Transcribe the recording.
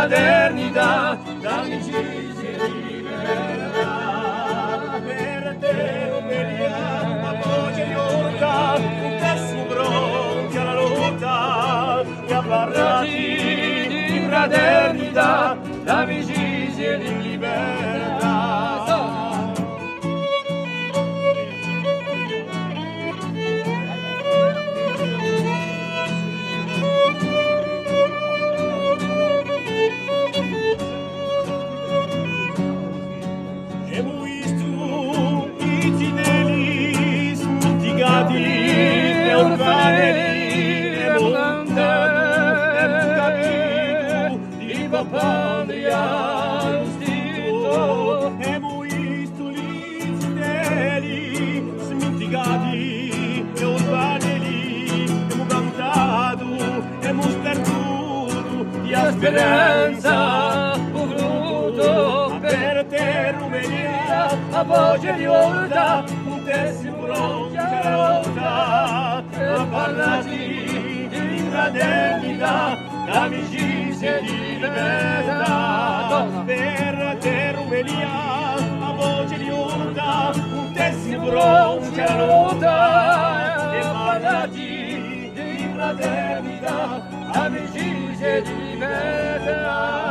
fraternità, d'amicizia e libertà. Per te Romelia, la voce di urta, un testo pronti alla lotta, che ha parlato di fraternità, d'amicizia e di libertà. Speranza, un fruto per te Rumenia, a voce di urta, un testo pronto alla lotta, a parlarti di fraternità, d'amicizia e di libertà. Per te Rumenia, a voce di urta, un testo pronto alla lotta, e parlarti di fraternità, amicizia e di libertà.